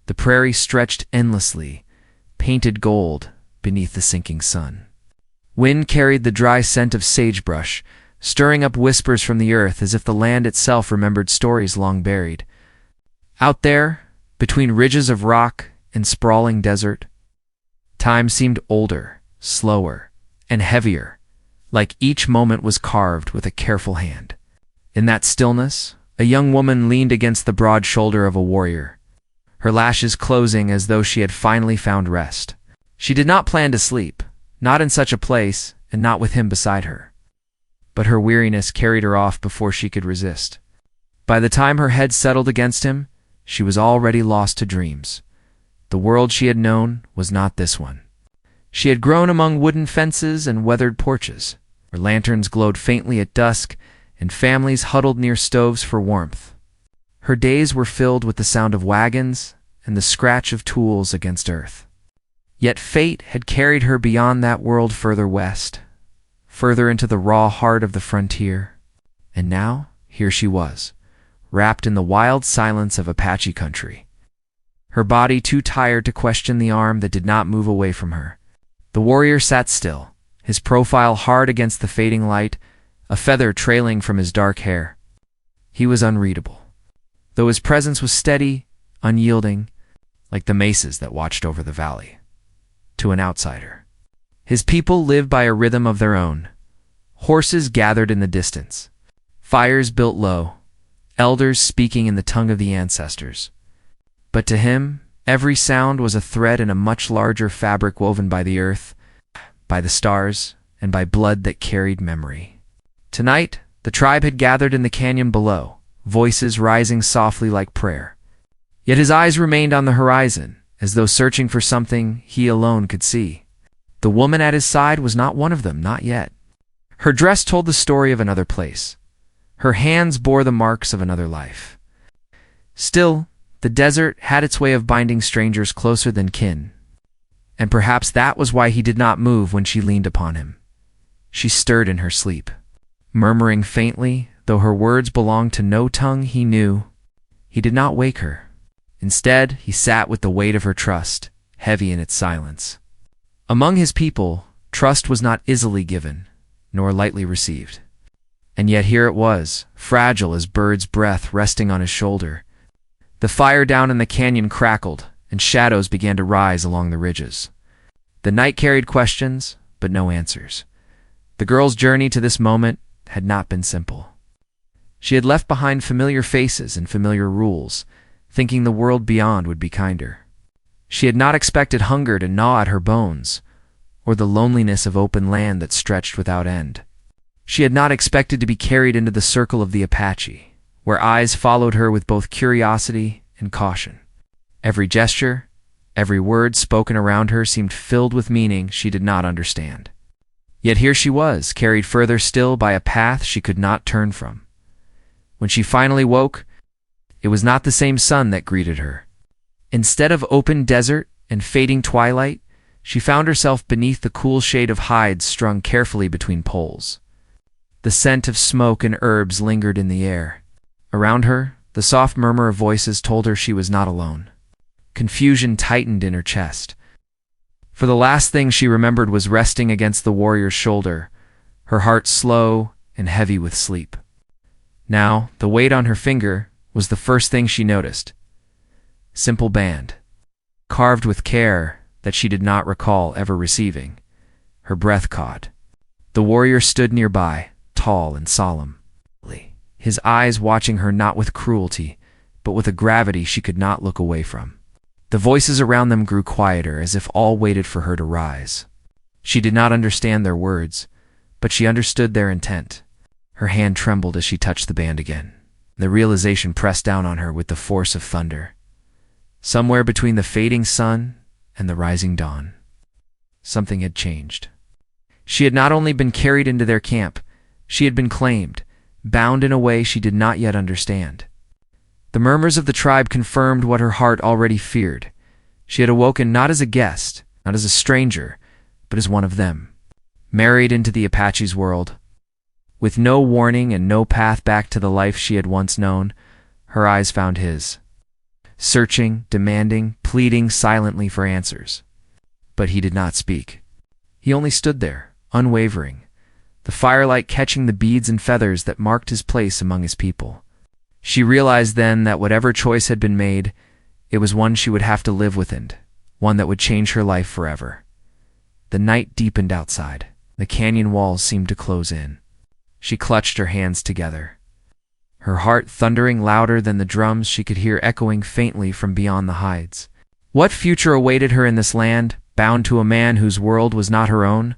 The prairie stretched endlessly, painted gold beneath the sinking sun. Wind carried the dry scent of sagebrush, stirring up whispers from the earth as if the land itself remembered stories long buried. Out there, between ridges of rock and sprawling desert, time seemed older, slower, and heavier, like each moment was carved with a careful hand. In that stillness, a young woman leaned against the broad shoulder of a warrior, her lashes closing as though she had finally found rest. She did not plan to sleep, not in such a place and not with him beside her. But her weariness carried her off before she could resist. By the time her head settled against him, she was already lost to dreams. The world she had known was not this one. She had grown among wooden fences and weathered porches, where lanterns glowed faintly at dusk and families huddled near stoves for warmth. Her days were filled with the sound of wagons and the scratch of tools against earth. Yet fate had carried her beyond that world further west, further into the raw heart of the frontier. And now, here she was, wrapped in the wild silence of Apache country. Her body too tired to question the arm that did not move away from her. The warrior sat still, his profile hard against the fading light, a feather trailing from his dark hair. He was unreadable, though his presence was steady, unyielding, like the mesas that watched over the valley. To an outsider, his people lived by a rhythm of their own. Horses gathered in the distance, fires built low, elders speaking in the tongue of the ancestors. But to him, every sound was a thread in a much larger fabric woven by the earth, by the stars, and by blood that carried memory. Tonight, the tribe had gathered in the canyon below, voices rising softly like prayer. Yet his eyes remained on the horizon, as though searching for something he alone could see. The woman at his side was not one of them, not yet. Her dress told the story of another place. Her hands bore the marks of another life. Still, the desert had its way of binding strangers closer than kin, and perhaps that was why he did not move when she leaned upon him. She stirred in her sleep, murmuring faintly, though her words belonged to no tongue he knew. He did not wake her. Instead, he sat with the weight of her trust, heavy in its silence. Among his people, trust was not easily given, nor lightly received. And yet here it was, fragile as bird's breath resting on his shoulder. The fire down in the canyon crackled, and shadows began to rise along the ridges. The night carried questions, but no answers. The girl's journey to this moment had not been simple. She had left behind familiar faces and familiar rules, thinking the world beyond would be kinder. She had not expected hunger to gnaw at her bones, or the loneliness of open land that stretched without end. She had not expected to be carried into the circle of the Apache, where eyes followed her with both curiosity and caution. Every gesture, every word spoken around her seemed filled with meaning she did not understand. Yet here she was, carried further still by a path she could not turn from. When she finally woke, it was not the same sun that greeted her. Instead of open desert and fading twilight, she found herself beneath the cool shade of hides strung carefully between poles. The scent of smoke and herbs lingered in the air. Around her, the soft murmur of voices told her she was not alone. Confusion tightened in her chest. For the last thing she remembered was resting against the warrior's shoulder, her heart slow and heavy with sleep. Now, the weight on her finger was the first thing she noticed. Simple band, carved with care that she did not recall ever receiving. Her breath caught. The warrior stood nearby, tall and solemn, his eyes watching her not with cruelty, but with a gravity she could not look away from. The voices around them grew quieter, as if all waited for her to rise. She did not understand their words, but she understood their intent. Her hand trembled as she touched the band again. The realization pressed down on her with the force of thunder. Somewhere between the fading sun and the rising dawn, something had changed. She had not only been carried into their camp, she had been claimed, bound in a way she did not yet understand. The murmurs of the tribe confirmed what her heart already feared. She had awoken not as a guest, not as a stranger, but as one of them, married into the Apache's world. With no warning and no path back to the life she had once known, her eyes found his. searching, demanding, pleading silently for answers. But he did not speak. He only stood there, unwavering, the firelight catching the beads and feathers that marked his place among his people. She realized then that whatever choice had been made, it was one she would have to live within, one that would change her life forever. The night deepened outside. The canyon walls seemed to close in. She clutched her hands together, her heart thundering louder than the drums she could hear echoing faintly from beyond the hides. What future awaited her in this land, bound to a man whose world was not her own?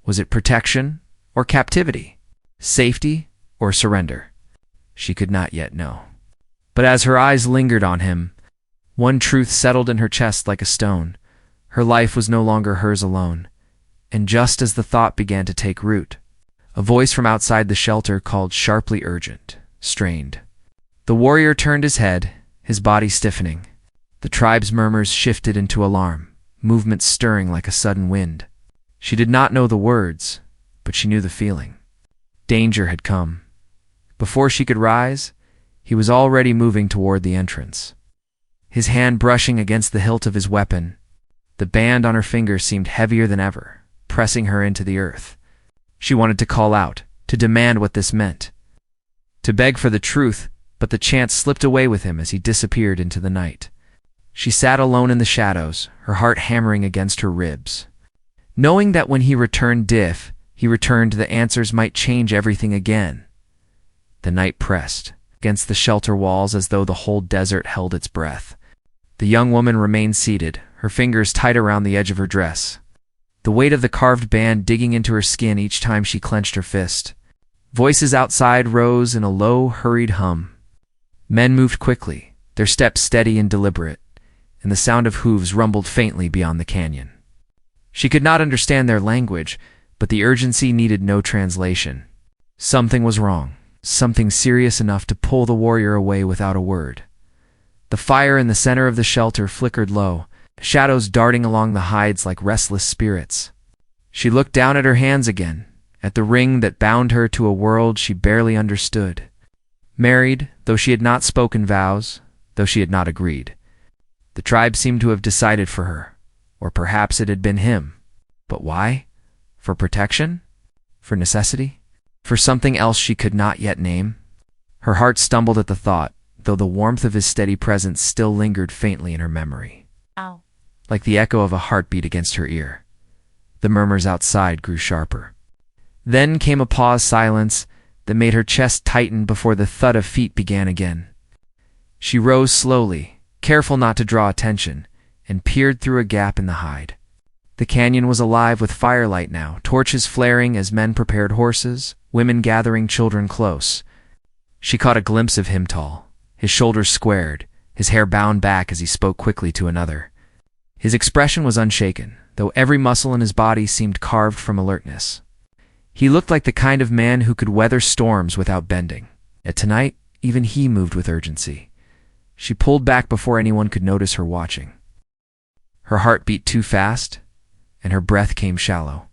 Was it protection or captivity? Safety or surrender? She could not yet know. But as her eyes lingered on him, one truth settled in her chest like a stone. Her life was no longer hers alone. And just as the thought began to take root, a voice from outside the shelter called sharply urgent, strained. The warrior turned his head, his body stiffening. The tribe's murmurs shifted into alarm, movements stirring like a sudden wind. She did not know the words, but she knew the feeling. Danger had come. Before she could rise, he was already moving toward the entrance. His hand brushing against the hilt of his weapon, the band on her finger seemed heavier than ever, pressing her into the earth. She wanted to call out, to demand what this meant, to beg for the truth, but the chance slipped away with him as he disappeared into the night. She sat alone in the shadows, her heart hammering against her ribs, knowing that when he returned, the answers might change everything again. The night pressed against the shelter walls as though the whole desert held its breath. The young woman remained seated, her fingers tight around the edge of her dress, the weight of the carved band digging into her skin each time she clenched her fist. Voices outside rose in a low, hurried hum. Men moved quickly, their steps steady and deliberate, and the sound of hooves rumbled faintly beyond the canyon. She could not understand their language, but the urgency needed no translation. Something was wrong, something serious enough to pull the warrior away without a word. The fire in the center of the shelter flickered low, shadows darting along the hides like restless spirits. She looked down at her hands again, at the ring that bound her to a world she barely understood. Married, though she had not spoken vows, though she had not agreed. The tribe seemed to have decided for her, or perhaps it had been him. But why? For protection? For necessity? For something else she could not yet name? Her heart stumbled at the thought, though the warmth of his steady presence still lingered faintly in her memory. Ow. Like the echo of a heartbeat against her ear. The murmurs outside grew sharper. Then came a paused silence that made her chest tighten before the thud of feet began again. She rose slowly, careful not to draw attention, and peered through a gap in the hide. The canyon was alive with firelight now, torches flaring as men prepared horses, women gathering children close. She caught a glimpse of him tall, his shoulders squared, his hair bound back as he spoke quickly to another. His expression was unshaken, though every muscle in his body seemed carved from alertness. He looked like the kind of man who could weather storms without bending. Yet tonight, even he moved with urgency. She pulled back before anyone could notice her watching. Her heart beat too fast, and her breath came shallow.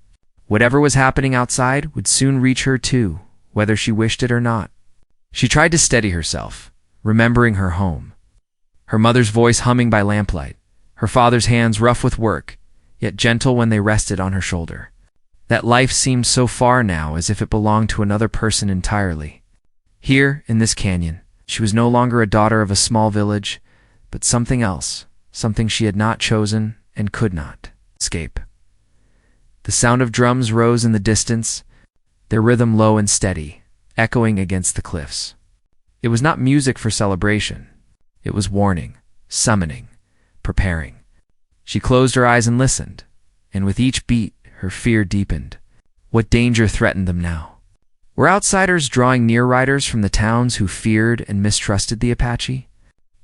Whatever was happening outside would soon reach her too, whether she wished it or not. She tried to steady herself, remembering her home. Her mother's voice humming by lamplight, her father's hands rough with work, yet gentle when they rested on her shoulder. That life seemed so far now, as if it belonged to another person entirely. Here, in this canyon, she was no longer a daughter of a small village, but something else, something she had not chosen and could not escape. The sound of drums rose in the distance, their rhythm low and steady, echoing against the cliffs. It was not music for celebration. It was warning, summoning, preparing. She closed her eyes and listened, and with each beat, her fear deepened. What danger threatened them now? Were outsiders drawing near riders from the towns who feared and mistrusted the Apache?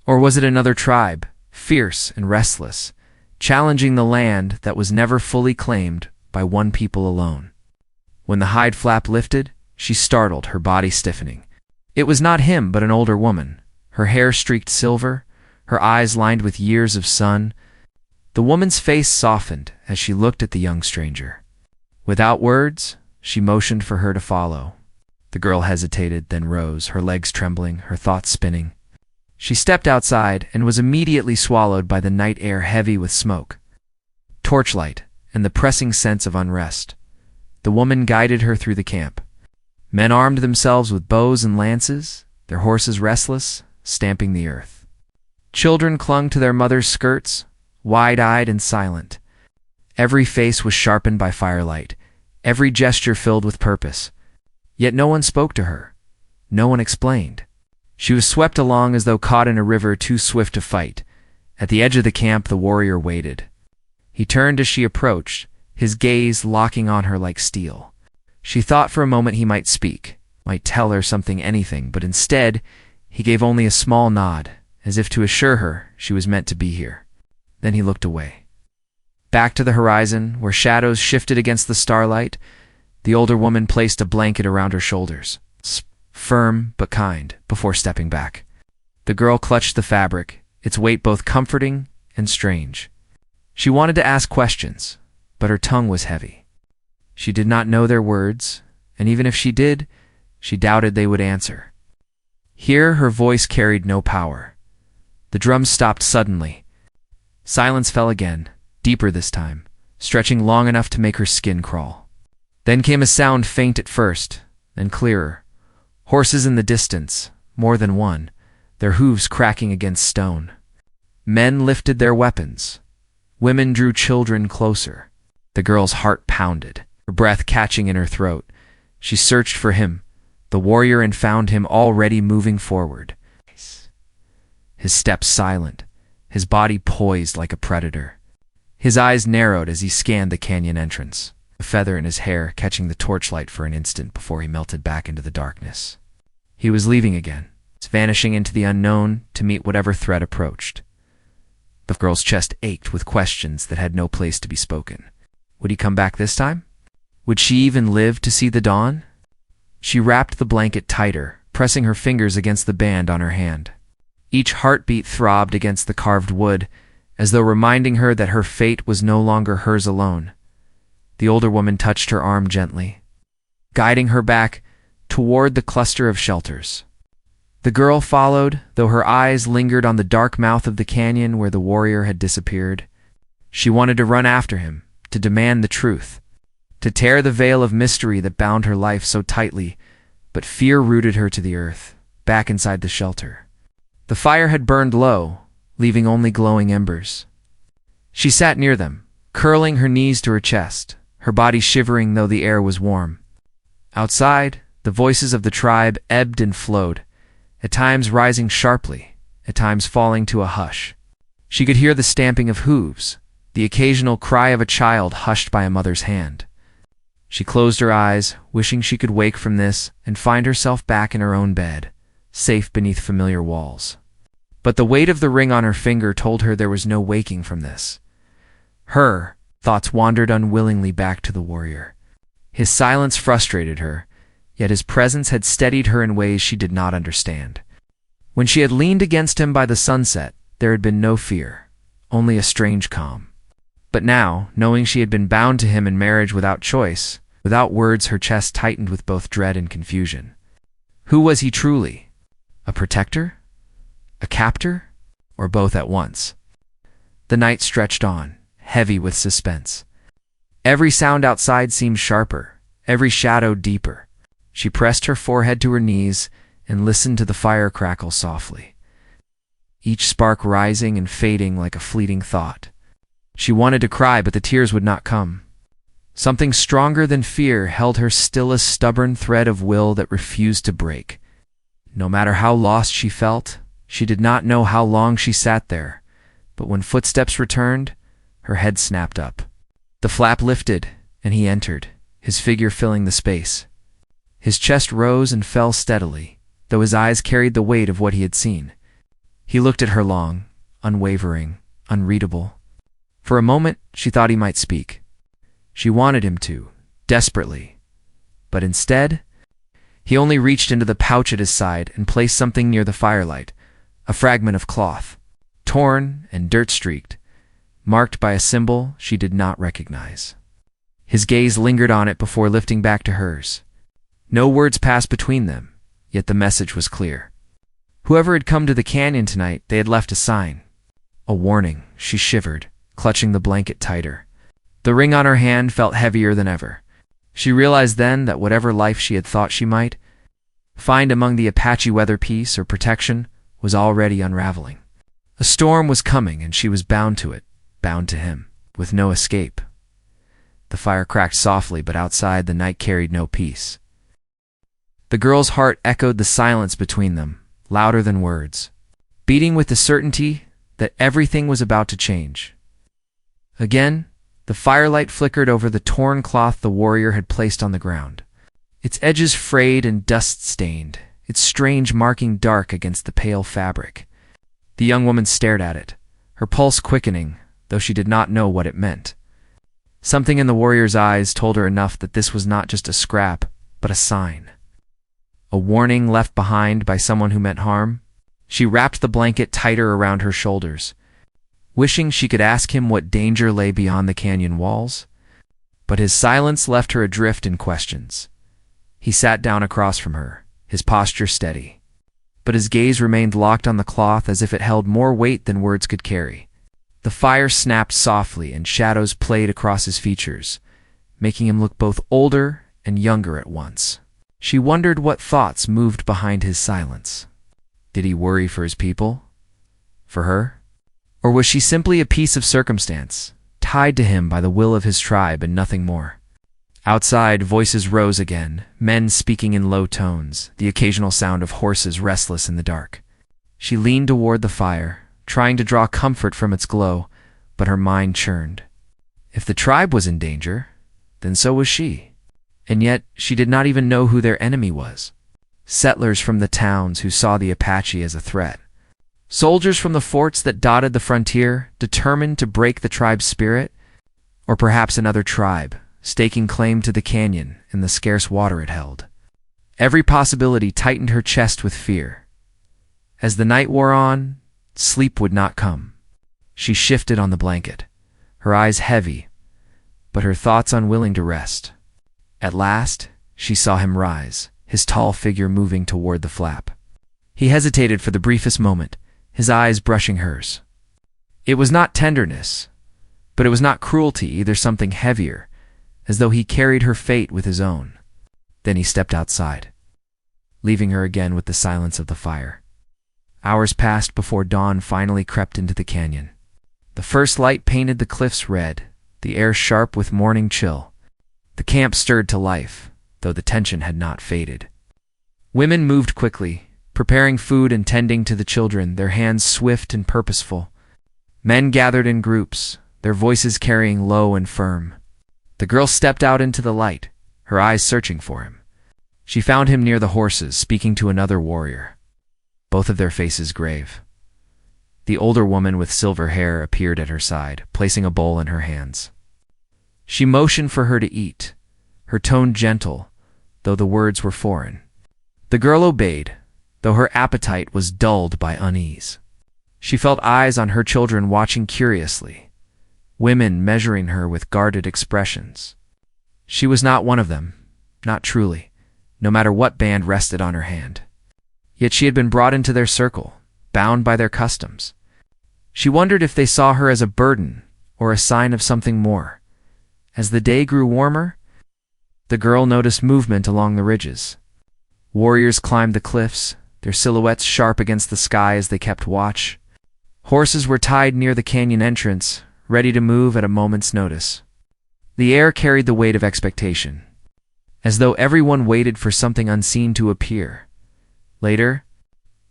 Or was it another tribe, fierce and restless, challenging the land that was never fully claimed by one people alone? When the hide flap lifted, she startled, her body stiffening. It was not him, but an older woman, her hair streaked silver, her eyes lined with years of sun. The woman's face softened as she looked at the young stranger. Without words, she motioned for her to follow. The girl hesitated, then rose, her legs trembling, her thoughts spinning. She stepped outside and was immediately swallowed by the night air heavy with smoke, torchlight, and the pressing sense of unrest. The woman guided her through the camp. Men armed themselves with bows and lances, their horses restless, stamping the earth. Children clung to their mothers' skirts, wide-eyed and silent. Every face was sharpened by firelight, every gesture filled with purpose. Yet no one spoke to her. No one explained. She was swept along as though caught in a river too swift to fight. At the edge of the camp, the warrior waited. He turned as she approached, his gaze locking on her like steel. She thought for a moment he might speak, might tell her something, anything, but instead, he gave only a small nod, as if to assure her she was meant to be here. Then he looked away. Back to the horizon, where shadows shifted against the starlight, the older woman placed a blanket around her shoulders, firm but kind, before stepping back. The girl clutched the fabric, its weight both comforting and strange. She wanted to ask questions, but her tongue was heavy. She did not know their words, and even if she did, she doubted they would answer. Here her voice carried no power. The drums stopped suddenly. Silence fell again, deeper this time, stretching long enough to make her skin crawl. Then came a sound, faint at first, then clearer. Horses in the distance, more than one, their hooves cracking against stone. Men lifted their weapons. Women drew children closer. The girl's heart pounded, her breath catching in her throat. She searched for him, the warrior, and found him already moving forward. His steps silent, his body poised like a predator. His eyes narrowed as he scanned the canyon entrance, a feather in his hair catching the torchlight for an instant before he melted back into the darkness. He was leaving again, vanishing into the unknown to meet whatever threat approached. The girl's chest ached with questions that had no place to be spoken. Would he come back this time? Would she even live to see the dawn? She wrapped the blanket tighter, pressing her fingers against the band on her hand. Each heartbeat throbbed against the carved wood, as though reminding her that her fate was no longer hers alone. The older woman touched her arm gently, guiding her back toward the cluster of shelters. The girl followed, though her eyes lingered on the dark mouth of the canyon where the warrior had disappeared. She wanted to run after him, to demand the truth, to tear the veil of mystery that bound her life so tightly, but fear rooted her to the earth, back inside the shelter. The fire had burned low, leaving only glowing embers. She sat near them, curling her knees to her chest, her body shivering though the air was warm. Outside, the voices of the tribe ebbed and flowed, at times rising sharply, at times falling to a hush. She could hear the stamping of hooves, the occasional cry of a child hushed by a mother's hand. She closed her eyes, wishing she could wake from this and find herself back in her own bed, safe beneath familiar walls. But the weight of the ring on her finger told her there was no waking from this. Her thoughts wandered unwillingly back to the warrior. His silence frustrated her, yet his presence had steadied her in ways she did not understand. When she had leaned against him by the sunset, there had been no fear, only a strange calm. But now, knowing she had been bound to him in marriage without choice, without words, her chest tightened with both dread and confusion. Who was he truly? A protector? A captor? Or both at once? The night stretched on, heavy with suspense. Every sound outside seemed sharper, every shadow deeper. She pressed her forehead to her knees and listened to the fire crackle softly, each spark rising and fading like a fleeting thought. She wanted to cry, but the tears would not come. Something stronger than fear held her still, a stubborn thread of will that refused to break. No matter how lost she felt, she did not know how long she sat there, but when footsteps returned, her head snapped up. The flap lifted, and he entered, his figure filling the space. His chest rose and fell steadily, though his eyes carried the weight of what he had seen. He looked at her long, unwavering, unreadable. For a moment, she thought he might speak. She wanted him to, desperately. But instead, he only reached into the pouch at his side and placed something near the firelight, a fragment of cloth, torn and dirt-streaked, marked by a symbol she did not recognize. His gaze lingered on it before lifting back to hers. No words passed between them, yet the message was clear. Whoever had come to the canyon tonight, they had left a sign. A warning. She shivered, clutching the blanket tighter. The ring on her hand felt heavier than ever. She realized then that whatever life she had thought she might find among the Apache weather peace or protection was already unraveling. A storm was coming, and she was bound to it, bound to him, with no escape. The fire cracked softly, but outside the night carried no peace. The girl's heart echoed the silence between them, louder than words, beating with the certainty that everything was about to change. Again, the firelight flickered over the torn cloth the warrior had placed on the ground, its edges frayed and dust-stained, its strange marking dark against the pale fabric. The young woman stared at it, her pulse quickening, though she did not know what it meant. Something in the warrior's eyes told her enough that this was not just a scrap, but a sign. A warning left behind by someone who meant harm. She wrapped the blanket tighter around her shoulders, wishing she could ask him what danger lay beyond the canyon walls. But his silence left her adrift in questions. He sat down across from her, his posture steady, but his gaze remained locked on the cloth as if it held more weight than words could carry. The fire snapped softly and shadows played across his features, making him look both older and younger at once. She wondered what thoughts moved behind his silence. Did he worry for his people? For her? Or was she simply a piece of circumstance, tied to him by the will of his tribe and nothing more? Outside, voices rose again, men speaking in low tones, the occasional sound of horses restless in the dark. She leaned toward the fire, trying to draw comfort from its glow, but her mind churned. If the tribe was in danger, then so was she. And yet she did not even know who their enemy was. Settlers from the towns who saw the Apache as a threat. Soldiers from the forts that dotted the frontier, determined to break the tribe's spirit. Or perhaps another tribe, staking claim to the canyon and the scarce water it held. Every possibility tightened her chest with fear. As the night wore on, sleep would not come. She shifted on the blanket, her eyes heavy, but her thoughts unwilling to rest. At last, she saw him rise, his tall figure moving toward the flap. He hesitated for the briefest moment, his eyes brushing hers. It was not tenderness, but it was not cruelty, either something heavier, as though he carried her fate with his own. Then he stepped outside, leaving her again with the silence of the fire. Hours passed before dawn finally crept into the canyon. The first light painted the cliffs red, the air sharp with morning chill. The camp stirred to life, though the tension had not faded. Women moved quickly, preparing food and tending to the children, their hands swift and purposeful. Men gathered in groups, their voices carrying low and firm. The girl stepped out into the light, her eyes searching for him. She found him near the horses, speaking to another warrior, both of their faces grave. The older woman with silver hair appeared at her side, placing a bowl in her hands. She motioned for her to eat, her tone gentle, though the words were foreign. The girl obeyed, though her appetite was dulled by unease. She felt eyes on her children watching curiously, women measuring her with guarded expressions. She was not one of them, not truly, no matter what band rested on her hand. Yet she had been brought into their circle, bound by their customs. She wondered if they saw her as a burden or a sign of something more. As the day grew warmer, the girl noticed movement along the ridges. Warriors climbed the cliffs, their silhouettes sharp against the sky as they kept watch. Horses were tied near the canyon entrance, ready to move at a moment's notice. The air carried the weight of expectation, as though everyone waited for something unseen to appear. Later,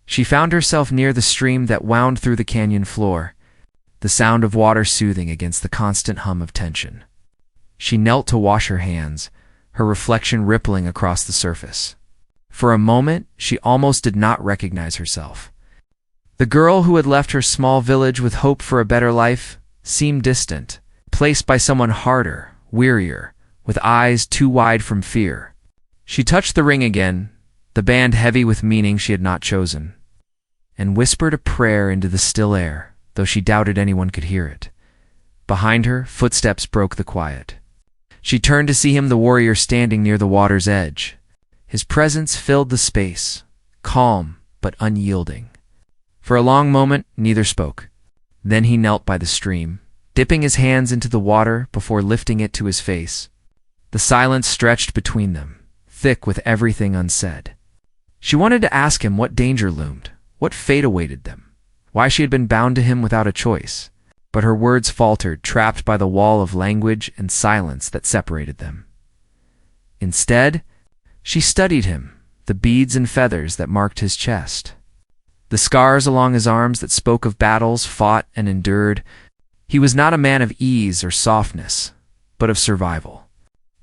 she found herself near the stream that wound through the canyon floor, the sound of water soothing against the constant hum of tension. She knelt to wash her hands, her reflection rippling across the surface. For a moment, she almost did not recognize herself. The girl who had left her small village with hope for a better life seemed distant, placed by someone harder, wearier, with eyes too wide from fear. She touched the ring again, the band heavy with meaning she had not chosen, and whispered a prayer into the still air, though she doubted anyone could hear it. Behind her, footsteps broke the quiet. She turned to see him, the warrior standing near the water's edge. His presence filled the space, calm but unyielding. For a long moment, neither spoke. Then he knelt by the stream, dipping his hands into the water before lifting it to his face. The silence stretched between them, thick with everything unsaid. She wanted to ask him what danger loomed, what fate awaited them, why she had been bound to him without a choice, but her words faltered, trapped by the wall of language and silence that separated them. Instead, she studied him, the beads and feathers that marked his chest, the scars along his arms that spoke of battles fought and endured. He was not a man of ease or softness, but of survival.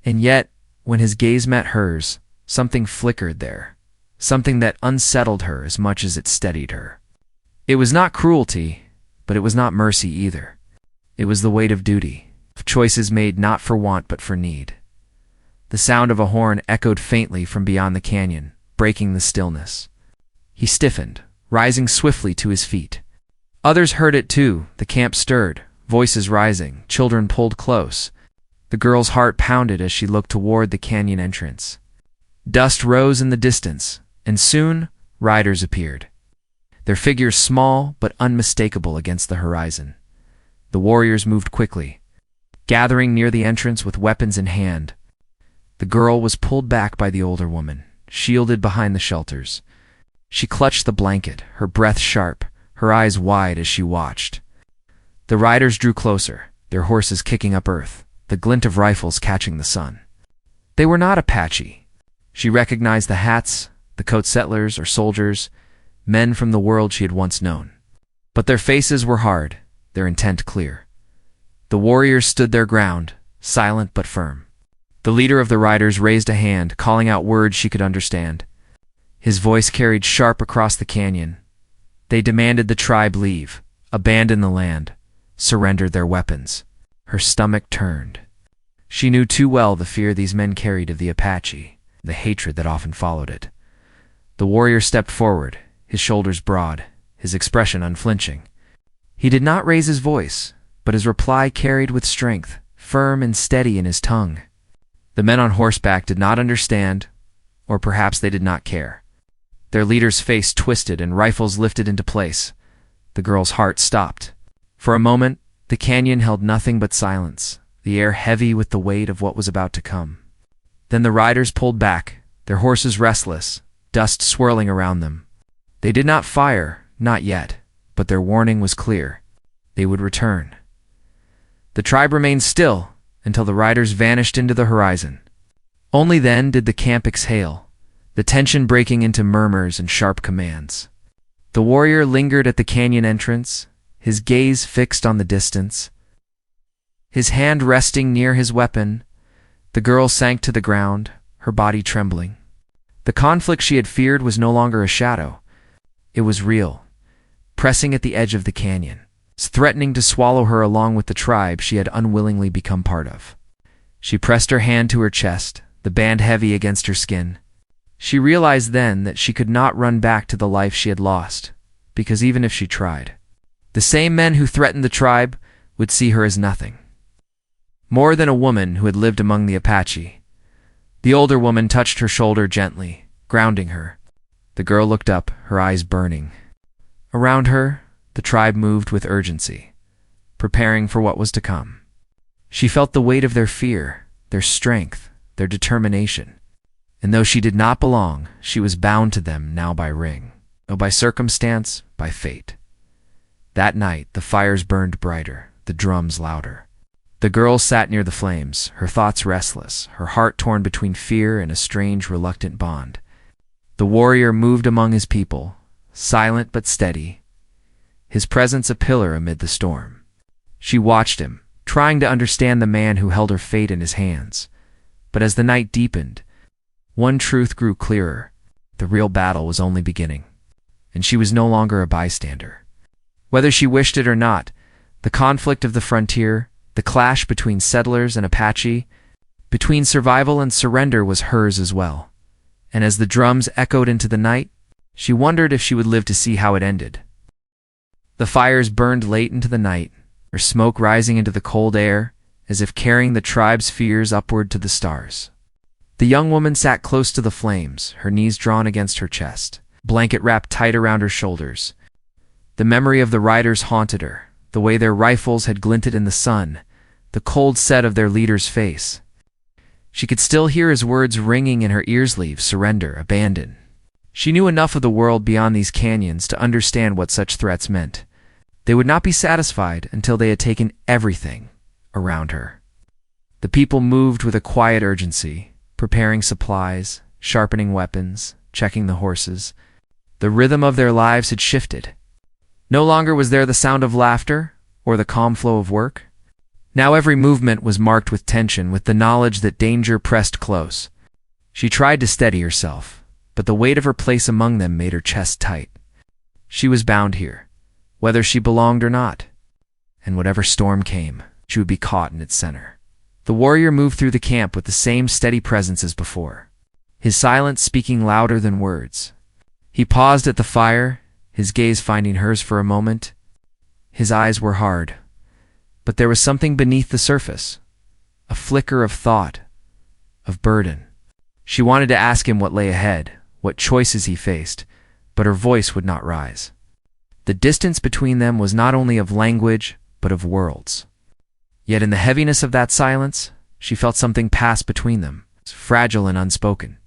And yet, when his gaze met hers, something flickered there, something that unsettled her as much as it steadied her. It was not cruelty, but it was not mercy either. It was the weight of duty, of choices made not for want but for need. The sound of a horn echoed faintly from beyond the canyon, breaking the stillness. He stiffened, rising swiftly to his feet. Others heard it too. The camp stirred, voices rising, children pulled close. The girl's heart pounded as she looked toward the canyon entrance. Dust rose in the distance, and soon riders appeared, their figures small but unmistakable against the horizon. The warriors moved quickly, gathering near the entrance with weapons in hand. The girl was pulled back by the older woman, shielded behind the shelters. She clutched the blanket, her breath sharp, her eyes wide as she watched. The riders drew closer, their horses kicking up earth, the glint of rifles catching the sun. They were not Apache. She recognized the hats, the coat settlers or soldiers, men from the world she had once known. But their faces were hard, their intent clear. The warriors stood their ground, silent but firm. The leader of the riders raised a hand, calling out words she could understand. His voice carried sharp across the canyon. They demanded the tribe leave, abandon the land, surrender their weapons. Her stomach turned. She knew too well the fear these men carried of the Apache, the hatred that often followed it. The warrior stepped forward, his shoulders broad, his expression unflinching. He did not raise his voice, but his reply carried with strength, firm and steady in his tongue. The men on horseback did not understand, or perhaps they did not care. Their leader's face twisted and rifles lifted into place. The girl's heart stopped. For a moment, the canyon held nothing but silence, the air heavy with the weight of what was about to come. Then the riders pulled back, their horses restless, dust swirling around them. They did not fire, not yet, but their warning was clear. They would return. The tribe remained still until the riders vanished into the horizon. Only then did the camp exhale, the tension breaking into murmurs and sharp commands. The warrior lingered at the canyon entrance, his gaze fixed on the distance, his hand resting near his weapon. The girl sank to the ground, her body trembling. The conflict she had feared was no longer a shadow. It was real, pressing at the edge of the canyon, threatening to swallow her along with the tribe she had unwillingly become part of. She pressed her hand to her chest, the band heavy against her skin. She realized then that she could not run back to the life she had lost, because even if she tried, the same men who threatened the tribe would see her as nothing. More than a woman who had lived among the Apache. The older woman touched her shoulder gently, grounding her. The girl looked up, her eyes burning. Around her, the tribe moved with urgency, preparing for what was to come. She felt the weight of their fear, their strength, their determination. And though she did not belong, she was bound to them now by ring, no by circumstance, by fate. That night, the fires burned brighter, the drums louder. The girl sat near the flames, her thoughts restless, her heart torn between fear and a strange, reluctant bond. The warrior moved among his people, silent but steady, his presence a pillar amid the storm. She watched him, trying to understand the man who held her fate in his hands. But as the night deepened, one truth grew clearer. The real battle was only beginning, and she was no longer a bystander. Whether she wished it or not, the conflict of the frontier, the clash between settlers and Apache, between survival and surrender was hers as well. And as the drums echoed into the night, she wondered if she would live to see how it ended. The fires burned late into the night, their smoke rising into the cold air, as if carrying the tribe's fears upward to the stars. The young woman sat close to the flames, her knees drawn against her chest. blanket wrapped tight around her shoulders. The memory of the riders haunted her, the way their rifles had glinted in the sun, the cold set of their leader's face. She could still hear his words ringing in her ears: leave, surrender, abandon. She knew enough of the world beyond these canyons to understand what such threats meant. They would not be satisfied until they had taken everything around her. The people moved with a quiet urgency, preparing supplies, sharpening weapons, checking the horses. The rhythm of their lives had shifted. No longer was there the sound of laughter or the calm flow of work. Now every movement was marked with tension, with the knowledge that danger pressed close. She tried to steady herself, but the weight of her place among them made her chest tight. She was bound here, whether she belonged or not, and whatever storm came, she would be caught in its center. The warrior moved through the camp with the same steady presence as before, his silence speaking louder than words. He paused at the fire, his gaze finding hers for a moment. His eyes were hard, but there was something beneath the surface, a flicker of thought, of burden. She wanted to ask him what lay ahead, what choices he faced, but her voice would not rise. The distance between them was not only of language, but of worlds. Yet in the heaviness of that silence, she felt something pass between them, fragile and unspoken.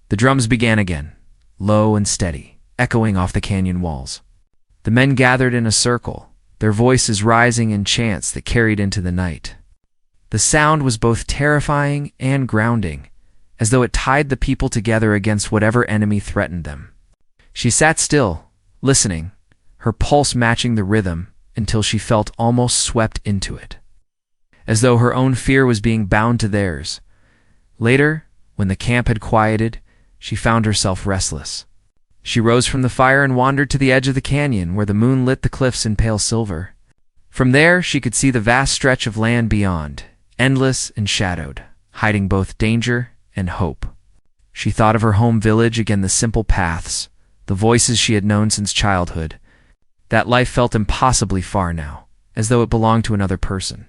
The drums began again, low and steady, echoing off the canyon walls. The men gathered in a circle, their voices rising in chants that carried into the night. The sound was both terrifying and grounding, as though it tied the people together against whatever enemy threatened them. She sat still, listening, her pulse matching the rhythm until she felt almost swept into it, as though her own fear was being bound to theirs. Later, when the camp had quieted, she found herself restless. She rose from the fire and wandered to the edge of the canyon where the moon lit the cliffs in pale silver. From there, she could see the vast stretch of land beyond, endless and shadowed, hiding both danger and hope. She thought of her home village again, the simple paths, the voices she had known since childhood. That life felt impossibly far now, as though it belonged to another person.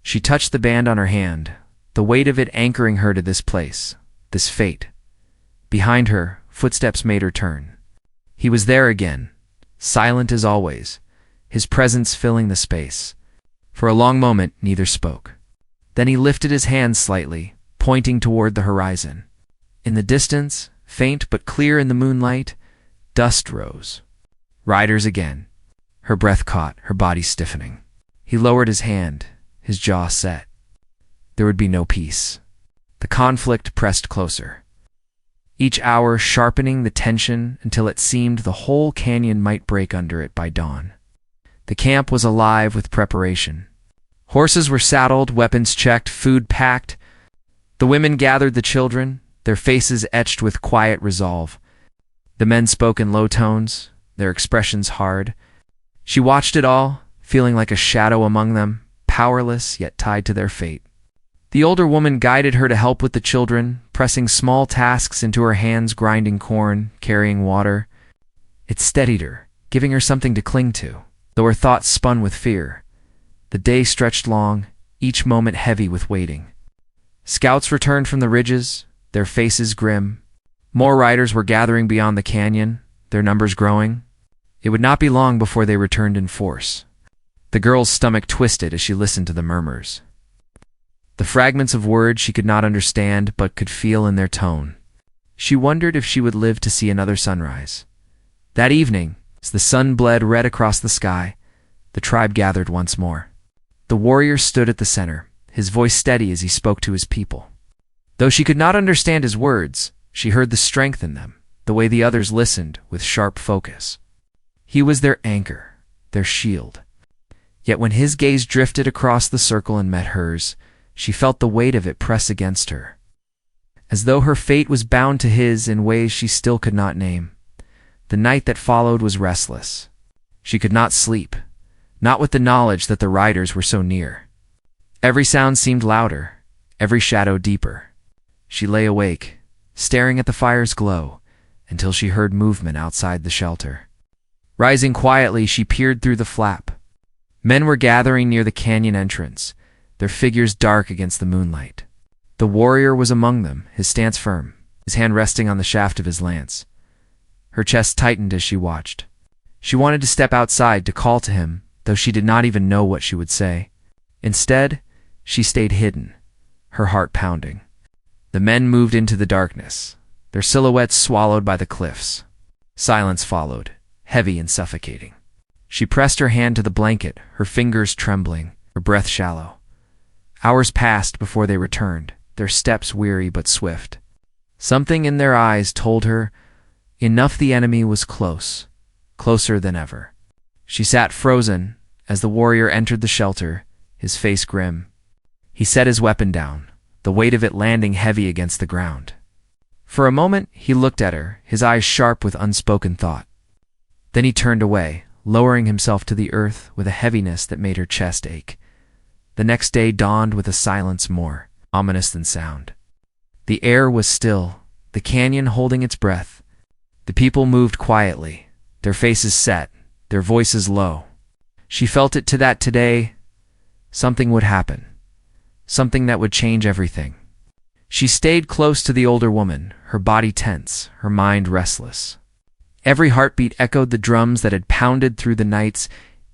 She touched the band on her hand, the weight of it anchoring her to this place, this fate. Behind her, footsteps made her turn. He was there again, silent as always, his presence filling the space. For a long moment, neither spoke. Then he lifted his hand slightly, pointing toward the horizon. In the distance, faint but clear in the moonlight, dust rose. Riders again. Her breath caught, her body stiffening. He lowered his hand, his jaw set. There would be no peace. The conflict pressed closer, each hour sharpening the tension until it seemed the whole canyon might break under it by dawn. The camp was alive with preparation. Horses were saddled, weapons checked, food packed. The women gathered the children, their faces etched with quiet resolve. The men spoke in low tones, their expressions hard. She watched it all, feeling like a shadow among them, powerless yet tied to their fate. The older woman guided her to help with the children, pressing small tasks into her hands, grinding corn, carrying water. It steadied her, giving her something to cling to, though her thoughts spun with fear. The day stretched long, each moment heavy with waiting. Scouts returned from the ridges, their faces grim. More riders were gathering beyond the canyon, their numbers growing. It would not be long before they returned in force. The girl's stomach twisted as she listened to the murmurs, the fragments of words she could not understand but could feel in their tone. She wondered if she would live to see another sunrise. That evening, as the sun bled red across the sky, the tribe gathered once more. The warrior stood at the center, his voice steady as he spoke to his people. Though she could not understand his words, she heard the strength in them, the way the others listened with sharp focus. He was their anchor, their shield. Yet when his gaze drifted across the circle and met hers, she felt the weight of it press against her, as though her fate was bound to his in ways she still could not name. The night that followed was restless. She could not sleep, not with the knowledge that the riders were so near. Every sound seemed louder, every shadow deeper. She lay awake, staring at the fire's glow, until she heard movement outside the shelter. Rising quietly, she peered through the flap. Men were gathering near the canyon entrance, their figures dark against the moonlight. The warrior was among them, his stance firm, his hand resting on the shaft of his lance. Her chest tightened as she watched. She wanted to step outside to call to him, though she did not even know what she would say. Instead, she stayed hidden, her heart pounding. The men moved into the darkness, their silhouettes swallowed by the cliffs. Silence followed, heavy and suffocating. She pressed her hand to the blanket, her fingers trembling, her breath shallow. Hours passed before they returned, their steps weary but swift. Something in their eyes told her enough, the enemy was close, closer than ever. She sat frozen as the warrior entered the shelter, his face grim. He set his weapon down, the weight of it landing heavy against the ground. For a moment he looked at her, his eyes sharp with unspoken thought. Then he turned away, lowering himself to the earth with a heaviness that made her chest ache. The next day dawned with a silence more ominous than sound. The air was still, the canyon holding its breath. The people moved quietly, their faces set, their voices low. She felt it that today something would happen, something that would change everything. She stayed close to the older woman, her body tense, her mind restless. Every heartbeat echoed the drums that had pounded through the nights,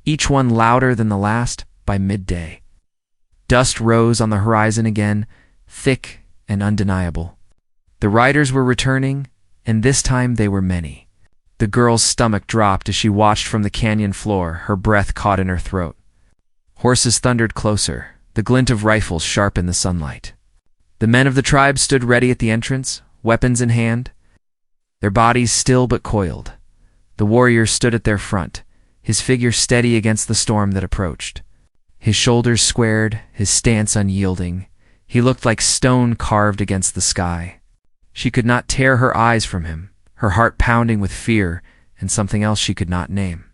each one louder than the last. By midday, dust rose on the horizon again, thick and undeniable. The riders were returning, and this time they were many. The girl's stomach dropped as she watched from the canyon floor, her breath caught in her throat. Horses thundered closer, the glint of rifles sharp in the sunlight. The men of the tribe stood ready at the entrance, weapons in hand, their bodies still but coiled. The warrior stood at their front, his figure steady against the storm that approached. His shoulders squared, his stance unyielding. He looked like stone carved against the sky. She could not tear her eyes from him, her heart pounding with fear and something else she could not name.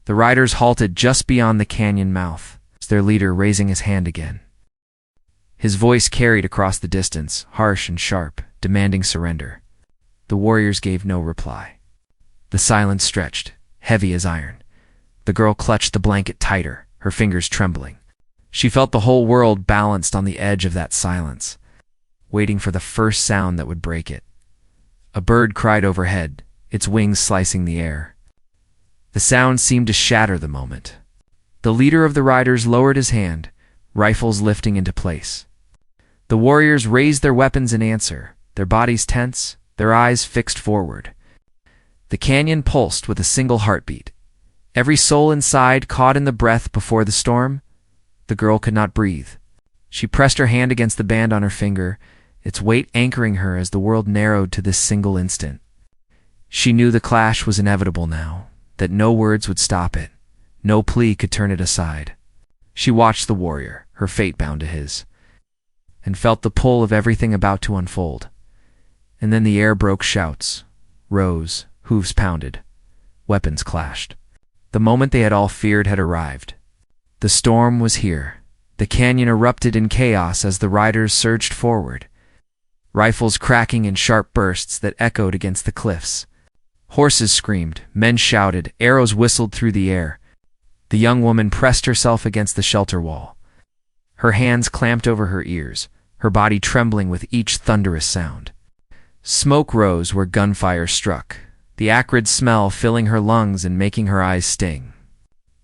The riders halted just beyond the canyon mouth, their leader raising his hand again. His voice carried across the distance, harsh and sharp, demanding surrender. The warriors gave no reply. The silence stretched, heavy as iron. The girl clutched the blanket tighter, her fingers trembling. She felt the whole world balanced on the edge of that silence, waiting for the first sound that would break it. A bird cried overhead, its wings slicing the air. The sound seemed to shatter the moment. The leader of the riders lowered his hand, rifles lifting into place. The warriors raised their weapons in answer, their bodies tense, their eyes fixed forward. The canyon pulsed with a single heartbeat. Every soul inside caught in the breath before the storm. The girl could not breathe. She pressed her hand against the band on her finger, its weight anchoring her as the world narrowed to this single instant. She knew the clash was inevitable now, that no words would stop it, no plea could turn it aside. She watched the warrior, her fate bound to his, and felt the pull of everything about to unfold. And then the air broke, shouts rose, hooves pounded, weapons clashed. The moment they had all feared had arrived. The storm was here. The canyon erupted in chaos as the riders surged forward, rifles cracking in sharp bursts that echoed against the cliffs. Horses screamed, men shouted, arrows whistled through the air. The young woman pressed herself against the shelter wall, her hands clamped over her ears, her body trembling with each thunderous sound. Smoke rose where gunfire struck, the acrid smell filling her lungs and making her eyes sting.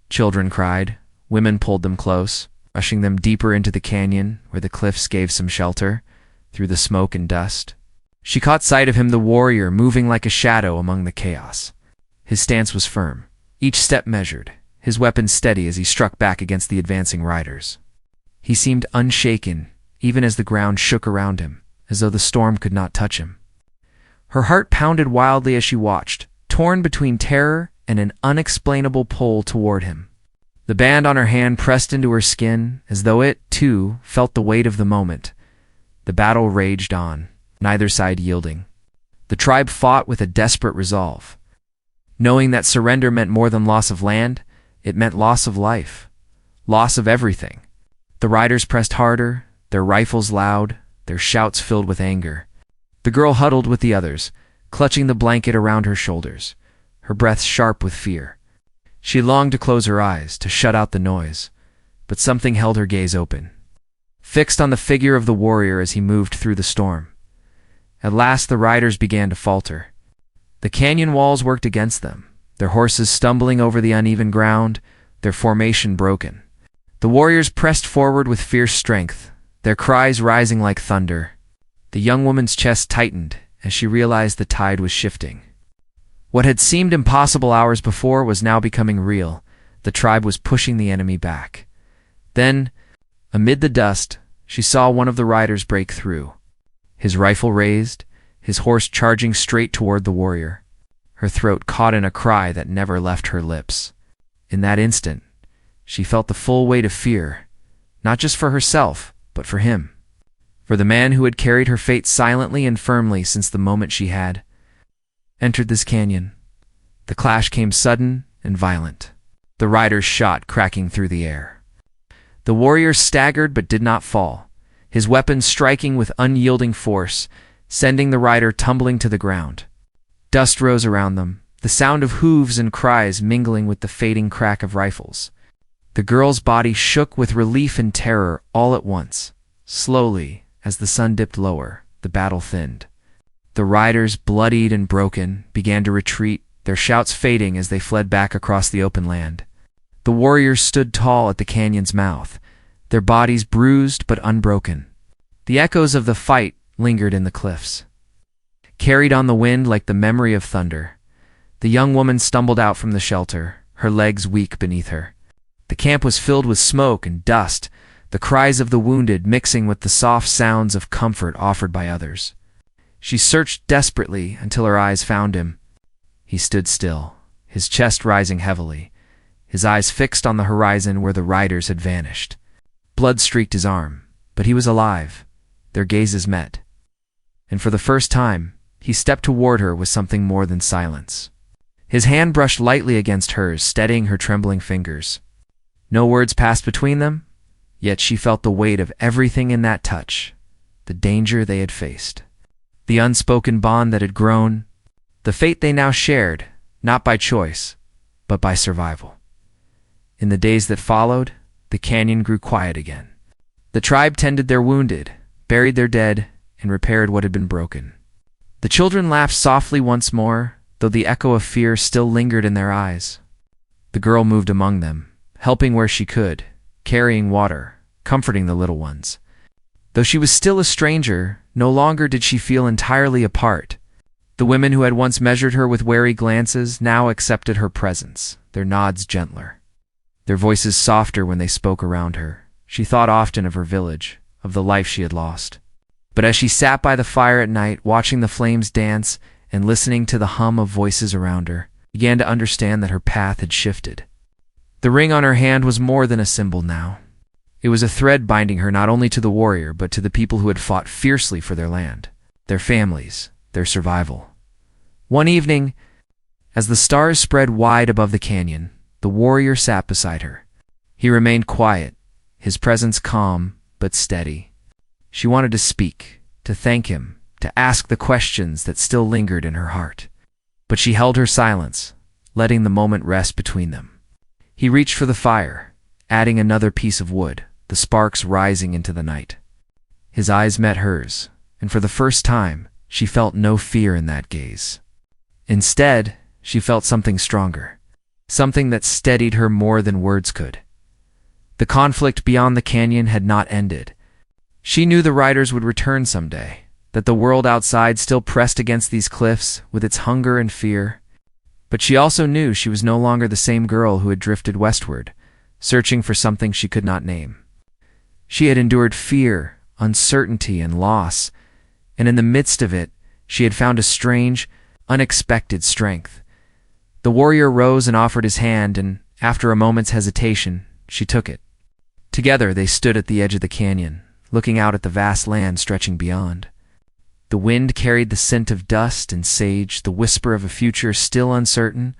Children cried, women pulled them close, rushing them deeper into the canyon where the cliffs gave some shelter, through the smoke and dust. She caught sight of him, the warrior, moving like a shadow among the chaos. His stance was firm, each step measured, his weapon steady as he struck back against the advancing riders. He seemed unshaken, even as the ground shook around him, as though the storm could not touch him. Her heart pounded wildly as she watched, torn between terror and an unexplainable pull toward him. The band on her hand pressed into her skin, as though it, too, felt the weight of the moment. The battle raged on, neither side yielding. The tribe fought with a desperate resolve. Knowing that surrender meant more than loss of land, it meant loss of life, loss of everything. The riders pressed harder, their rifles loud, their shouts filled with anger. The girl huddled with the others, clutching the blanket around her shoulders, her breath sharp with fear. She longed to close her eyes, to shut out the noise, but something held her gaze open, fixed on the figure of the warrior as he moved through the storm. At last the riders began to falter. The canyon walls worked against them, their horses stumbling over the uneven ground, their formation broken. The warriors pressed forward with fierce strength, their cries rising like thunder. The young woman's chest tightened as she realized the tide was shifting. What had seemed impossible hours before was now becoming real. The tribe was pushing the enemy back. Then, amid the dust, she saw one of the riders break through. His rifle raised, his horse charging straight toward the warrior. Her throat caught in a cry that never left her lips. In that instant, she felt the full weight of fear, not just for herself, but for him. For the man who had carried her fate silently and firmly since the moment she had entered this canyon. The clash came sudden and violent. The rider's shot cracking through the air. The warrior staggered but did not fall, his weapon striking with unyielding force, sending the rider tumbling to the ground. Dust rose around them, the sound of hooves and cries mingling with the fading crack of rifles. The girl's body shook with relief and terror all at once. Slowly, as the sun dipped lower, the battle thinned. The riders, bloodied and broken, began to retreat, their shouts fading as they fled back across the open land. The warriors stood tall at the canyon's mouth, their bodies bruised but unbroken. The echoes of the fight lingered in the cliffs, carried on the wind like the memory of thunder. The young woman stumbled out from the shelter, her legs weak beneath her. The camp was filled with smoke and dust, the cries of the wounded mixing with the soft sounds of comfort offered by others. She searched desperately until her eyes found him. He stood still, his chest rising heavily, his eyes fixed on the horizon where the riders had vanished. Blood streaked his arm, but he was alive. Their gazes met. And for the first time, he stepped toward her with something more than silence. His hand brushed lightly against hers, steadying her trembling fingers. No words passed between them, yet she felt the weight of everything in that touch, the danger they had faced, the unspoken bond that had grown, the fate they now shared, not by choice, but by survival. In the days that followed, the canyon grew quiet again. The tribe tended their wounded, buried their dead, and repaired what had been broken. The children laughed softly once more, though the echo of fear still lingered in their eyes. The girl moved among them, helping where she could, carrying water, comforting the little ones. Though she was still a stranger, no longer did she feel entirely apart. The women who had once measured her with wary glances now accepted her presence, their nods gentler, their voices softer when they spoke around her. She thought often of her village, of the life she had lost. But as she sat by the fire at night, watching the flames dance and listening to the hum of voices around her, began to understand that her path had shifted. The ring on her hand was more than a symbol now. It was a thread binding her not only to the warrior, but to the people who had fought fiercely for their land, their families, their survival. One evening, as the stars spread wide above the canyon, the warrior sat beside her. He remained quiet, his presence calm but steady. She wanted to speak, to thank him, to ask the questions that still lingered in her heart. But she held her silence, letting the moment rest between them. He reached for the fire, adding another piece of wood, the sparks rising into the night. His eyes met hers, and for the first time, she felt no fear in that gaze. Instead, she felt something stronger, something that steadied her more than words could. The conflict beyond the canyon had not ended. She knew the riders would return someday, that the world outside still pressed against these cliffs with its hunger and fear. But she also knew she was no longer the same girl who had drifted westward, searching for something she could not name. She had endured fear, uncertainty, and loss, and in the midst of it, she had found a strange, unexpected strength. The warrior rose and offered his hand, and after a moment's hesitation, she took it. Together they stood at the edge of the canyon, looking out at the vast land stretching beyond. The wind carried the scent of dust and sage, the whisper of a future still uncertain,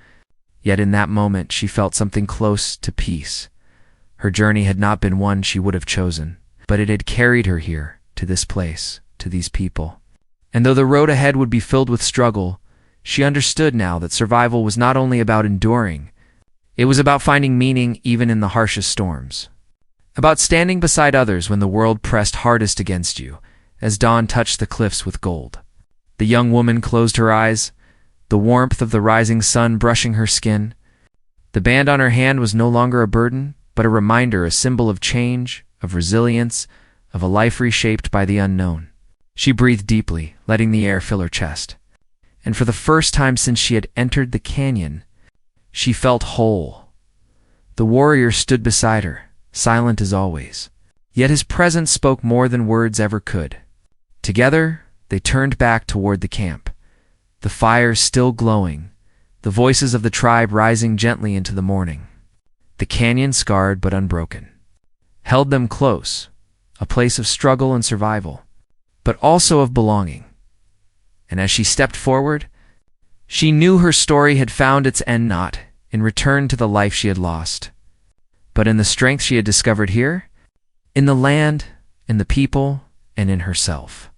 yet in that moment she felt something close to peace. Her journey had not been one she would have chosen, but it had carried her here, to this place, to these people. And though the road ahead would be filled with struggle, she understood now that survival was not only about enduring, it was about finding meaning even in the harshest storms. About standing beside others when the world pressed hardest against you, as dawn touched the cliffs with gold. The young woman closed her eyes, the warmth of the rising sun brushing her skin. The band on her hand was no longer a burden, but a reminder, a symbol of change, of resilience, of a life reshaped by the unknown. She breathed deeply, letting the air fill her chest. And for the first time since she had entered the canyon, she felt whole. The warrior stood beside her, silent as always. Yet his presence spoke more than words ever could. Together, they turned back toward the camp, the fires still glowing, the voices of the tribe rising gently into the morning. The canyon, scarred but unbroken, held them close, a place of struggle and survival, but also of belonging. And as she stepped forward, she knew her story had found its end, not in return to the life she had lost, but in the strength she had discovered here, in the land, in the people, and in herself.